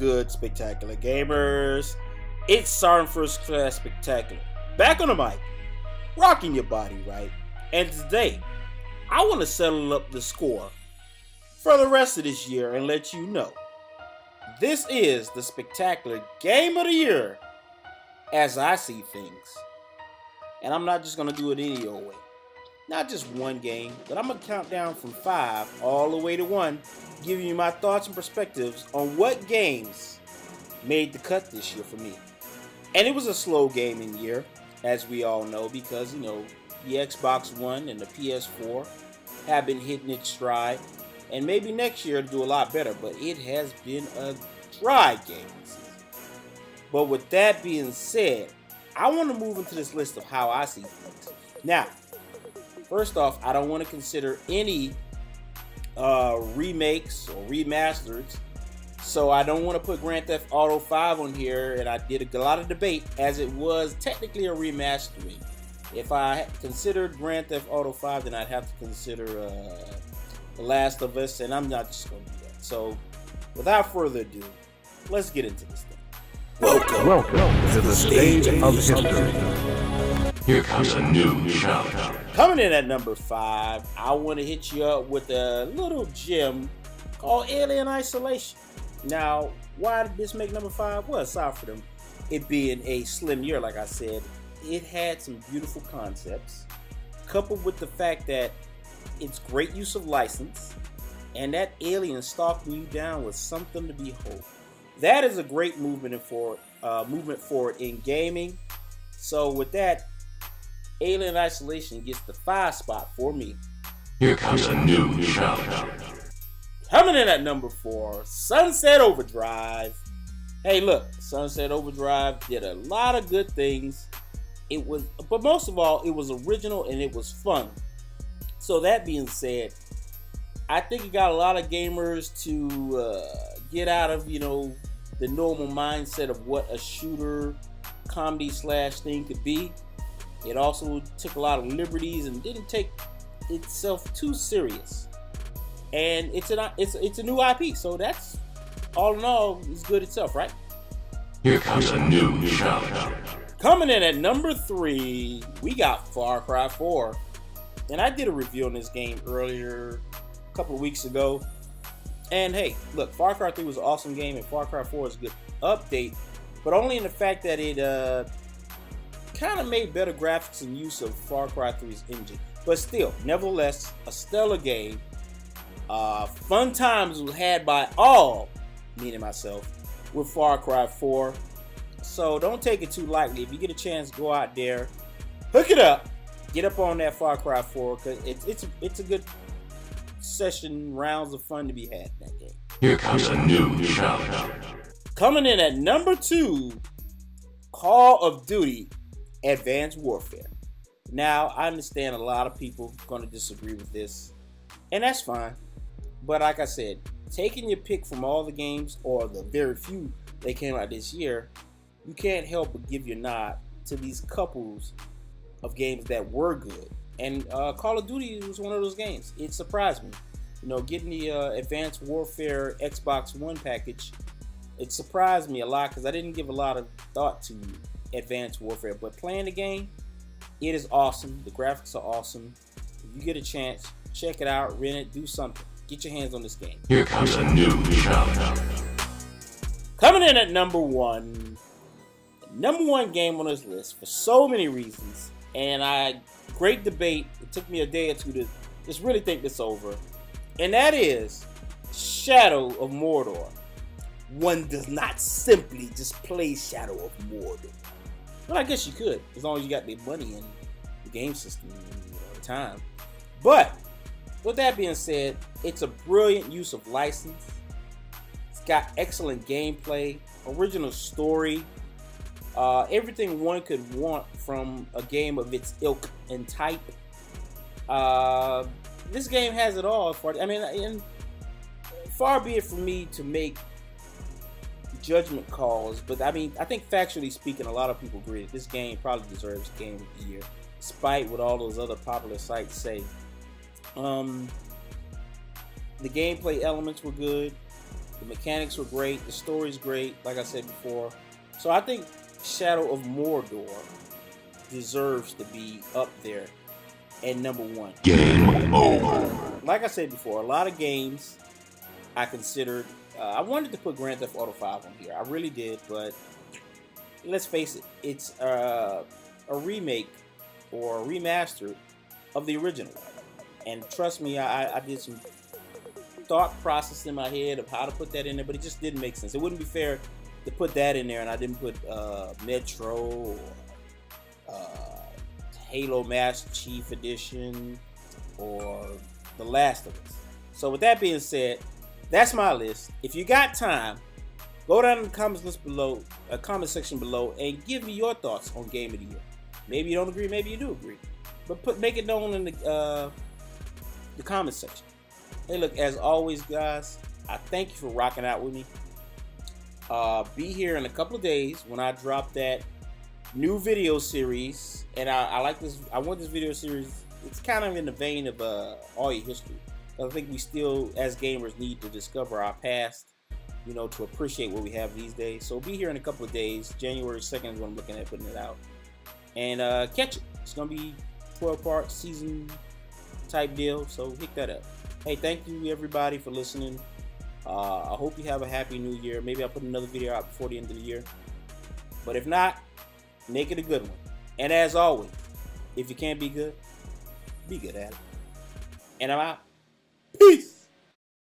good, spectacular gamers? It's Sergeant First Class Spectacular. Back on the mic, rocking your body right. And today, I want to settle up the score for the rest of this year and let you know this is the spectacular game of the year as I see things. And I'm not just going to do it any old way. Not just one game, but I'm going to count down from 5 all the way to 1, giving you my thoughts and perspectives on what games made the cut this year for me. And it was a slow gaming year, as we all know, because, the Xbox One and the PS4 have been hitting its stride. And maybe next year it'll do a lot better, but it has been a dry gaming season. But with that being said, I want to move into this list of how I see things. Now, first off, I don't want to consider any remakes or remasters, so I don't want to put Grand Theft Auto 5 on here, and I did a lot of debate as it was technically a remastering. If I considered Grand Theft Auto 5, then I'd have to consider The Last of Us, and I'm not just going to do that. So, without further ado, let's get into this thing. Welcome to the stage of history. Here comes a new challenge. Coming in at number 5, I want to hit you up with a little gem called Alien Isolation. Now, why did this make number 5? Well, aside from it being a slim year, like I said, it had some beautiful concepts, coupled with the fact that it's great use of license, and that alien stalking you down was something to behold. That is a great movement forward in gaming. So with that, Alien Isolation gets the 5 spot for me. Here comes a new challenge. Coming in at number 4, Sunset Overdrive. Hey, look, Sunset Overdrive did a lot of good things. But most of all, it was original and it was fun. So that being said, I think it got a lot of gamers to get out of, the normal mindset of what a shooter comedy / thing could be. It also took a lot of liberties and didn't take itself too serious. And it's a new IP, so that's all in all is good itself, right? Here comes a new challenge. Coming in at number 3, we got Far Cry 4. And I did a review on this game earlier, a couple of weeks ago. And hey, look, Far Cry 3 was an awesome game, and Far Cry 4 is a good update, but only in the fact that it kind of made better graphics and use of Far Cry 3's engine. But still, nevertheless, a stellar game. Fun times was had by all, meaning myself, with Far Cry 4. So don't take it too lightly. If you get a chance, go out there, hook it up, get up on that Far Cry 4, because it's a good session, rounds of fun to be had in that game. Here comes a new challenge. Coming in at number 2, Call of Duty Advanced Warfare. Now, I understand a lot of people are going to disagree with this, and that's fine. But like I said, taking your pick from all the games, or the very few that came out this year, you can't help but give your nod to these couples of games that were good. And Call of Duty was one of those games. It surprised me. Getting the Advanced Warfare Xbox One package, it surprised me a lot because I didn't give a lot of thought to Advanced Warfare. But playing the game, it is awesome. The graphics are awesome. If you get a chance, check it out, rent it, do something. Get your hands on this game. Here comes a new challenge. Coming in at number 1. Number 1 game on this list for so many reasons. And great debate. It took me a day or two to just really think this over. And that is Shadow of Mordor. One does not simply just play Shadow of Mordor. Well, I guess you could, as long as you got the money and the game system and the time. But with that being said, it's a brilliant use of license. It's got excellent gameplay, original story, everything one could want from a game of its ilk and type. This game has it all. And far be it from me to make judgment calls, but I think factually speaking, a lot of people agree that this game probably deserves Game of the Year, despite what all those other popular sites say. The gameplay elements were good. The mechanics were great. The story's great, like I said before. So I think Shadow of Mordor deserves to be up there at number 1. Game over. Like I said before, a lot of games I considered. I wanted to put Grand Theft Auto 5 on here. I really did, but let's face it, it's a remake or a remaster of the original. And trust me, I did some thought process in my head of how to put that in there, but it just didn't make sense. It wouldn't be fair to put that in there and I didn't put Metro or Halo Master Chief Edition or The Last of Us. So with that being said, that's my list. If you got time, go down in the comment section below and give me your thoughts on Game of the Year. Maybe you don't agree, maybe you do agree, but make it known in the comment section. Hey, look, as always, guys, I thank you for rocking out with me. Be here in a couple of days when I drop that new video series, and I like this. I want this video series. It's kind of in the vein of all your history. I think we still, as gamers, need to discover our past, to appreciate what we have these days. So be here in a couple of days. January 2nd is when I'm looking at putting it out, and catch it. It's gonna be 12-part season type deal. So hit that up. Hey, thank you everybody for listening. I hope you have a happy new year. Maybe I'll put another video out before the end of the year. But if not, make it a good one. And as always, if you can't be good at it. And I'm out. Peace.